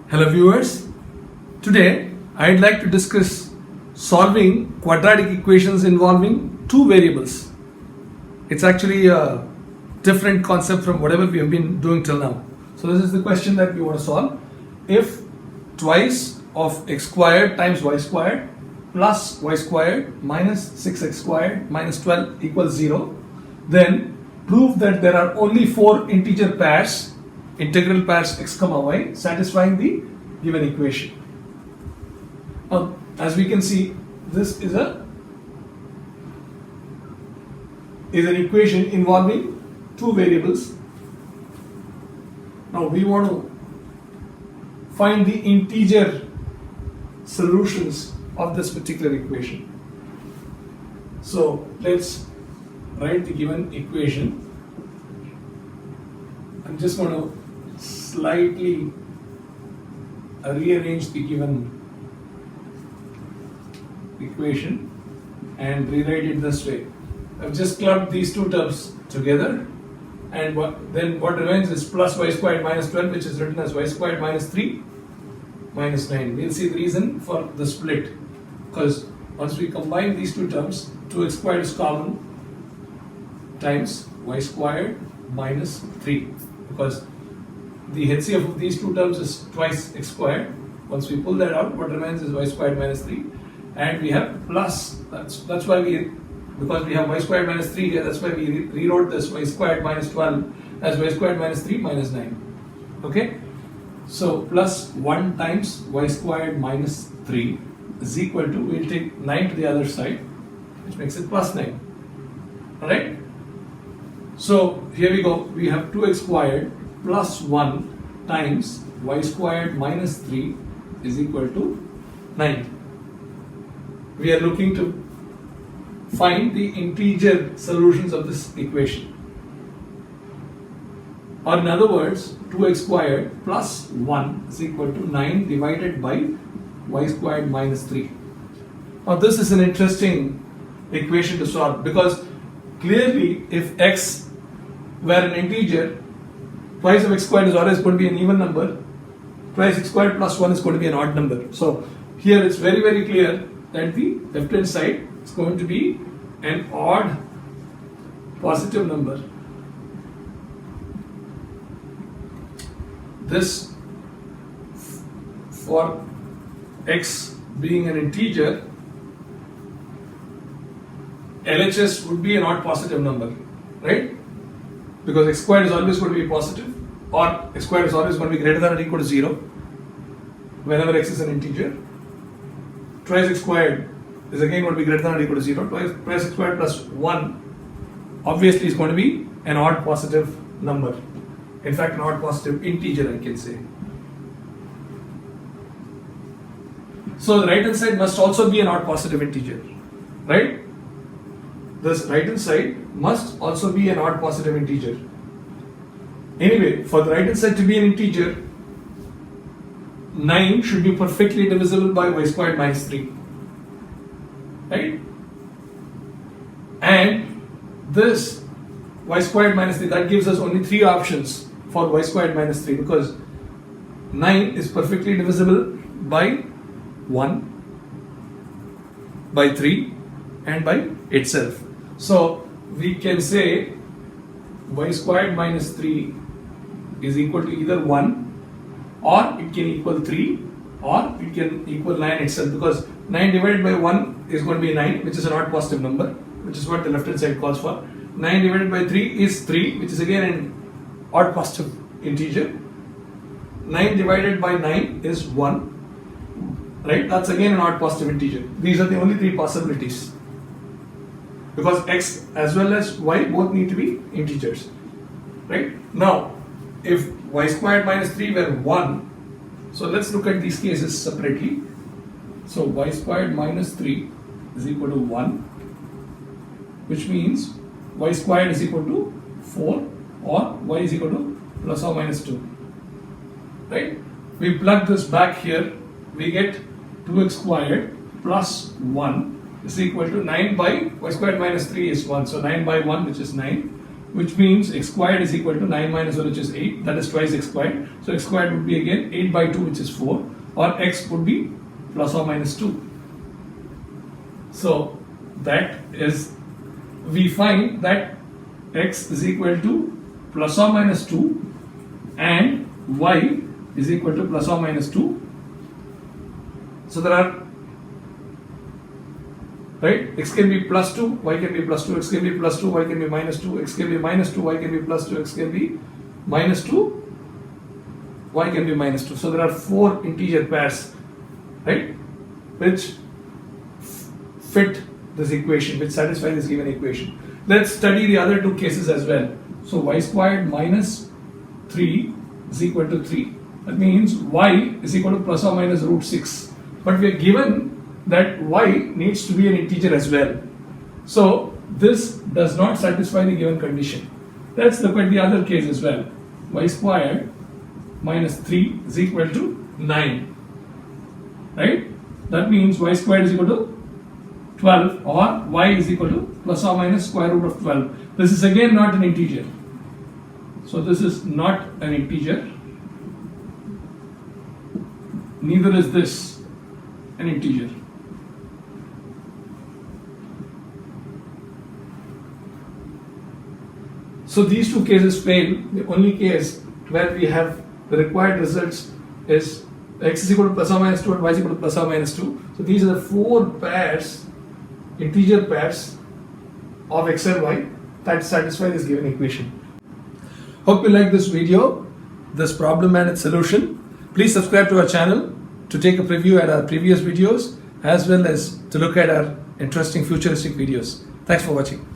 Hello viewers, today I'd like to discuss solving quadratic equations involving two variables. It's actually a different concept from whatever we have been doing till now. So this is the question that we want to solve. If twice of x squared times y squared plus y squared minus 6x squared minus 12 equals 0, then prove that there are only four integer pairs, integral pairs x comma y, satisfying the given equation. Now, as we can see, this is an equation involving two variables. Now we want to find the integer solutions of this particular equation. So let's write the given equation. I'm just going to slightly rearrange the given equation and rewrite it this way. I've just clubbed these two terms together, and then what remains is plus y squared minus 12, which is written as y squared minus 3 minus 9. We'll see the reason for the split, because once we combine these two terms, 2x squared is common times y squared minus 3, because the HCF of these two terms is twice x squared. Once we pull that out, what remains is y squared minus 3, and we have plus. That's why because we have y squared minus 3 here, that's why we rewrote this y squared minus 12 as y squared minus 3 minus 9. Okay, so plus 1 times y squared minus 3 is equal to, we'll take 9 to the other side, which makes it plus 9. Alright, so here we go. We have 2x squared plus 1 times y squared minus 3 is equal to 9. We are looking to find the integer solutions of this equation. Or in other words, 2x squared plus 1 is equal to 9 divided by y squared minus 3. Now this is an interesting equation to solve, because clearly if x were an integer, twice of x squared is always going to be an even number, twice x squared plus 1 is going to be an odd number. So here it's very, very clear that the left hand side is going to be an odd positive number. This, for x being an integer, LHS would be an odd positive number, right? Because x squared is always going to be positive, or x squared is always going to be greater than or equal to 0 whenever x is an integer. Twice x squared is again going to be greater than or equal to 0. Twice x squared plus 1 obviously is going to be an odd positive number. In fact, an odd positive integer, I can say. So the right hand side must also be an odd positive integer, right? This right hand side must also be an odd positive integer. Anyway, for the right hand side to be an integer, 9 should be perfectly divisible by y squared minus 3, right? And this y squared minus 3, that gives us only 3 options for y squared minus 3, because 9 is perfectly divisible by 1, by 3 and by itself. So we can say y squared minus 3 is equal to either 1, or it can equal 3, or it can equal 9 itself, because 9 divided by 1 is going to be 9, which is an odd positive number, which is what the left hand side calls for. 9 divided by 3 is 3, which is again an odd positive integer. 9 divided by 9 is 1, right? That's again an odd positive integer. These are the only 3 possibilities, because x as well as y both need to be integers, right? Now, if y squared minus 3 were 1, so let's look at these cases separately. So y squared minus 3 is equal to 1, which means y squared is equal to 4, or y is equal to plus or minus 2, right? We plug this back here, we get 2x squared plus 1 is equal to 9 by y squared minus 3 is 1, so 9 by 1, which is 9, which means x squared is equal to 9 minus 1, which is 8, that is twice x squared. So x squared would be again 8 by 2, which is 4, or x would be plus or minus 2. So that is, we find that x is equal to plus or minus 2 and y is equal to plus or minus 2. So there are, right, x can be plus 2, y can be plus 2, x can be plus 2, y can be minus 2, x can be minus 2, y can be plus 2, x can be minus 2, y can be minus 2. So there are 4 integer pairs, right, which fit this equation, which satisfy this given equation. Let's study the other 2 cases as well. So y squared minus 3 is equal to 3. That means y is equal to plus or minus root 6. But we are given that y needs to be an integer as well. So this does not satisfy the given condition. Let's look at the other case as well. Y squared minus 3 is equal to 9. Right? That means y squared is equal to 12, or y is equal to plus or minus square root of 12. This is again not an integer. So this is not an integer. Neither is this an integer. So these 2 cases fail. The only case where we have the required results is x is equal to plus or minus 2 and y is equal to plus or minus 2. So these are the 4 pairs, integer pairs of x and y that satisfy this given equation. Hope you like this video, this problem and its solution. Please subscribe to our channel to take a preview at our previous videos, as well as to look at our interesting futuristic videos. Thanks for watching.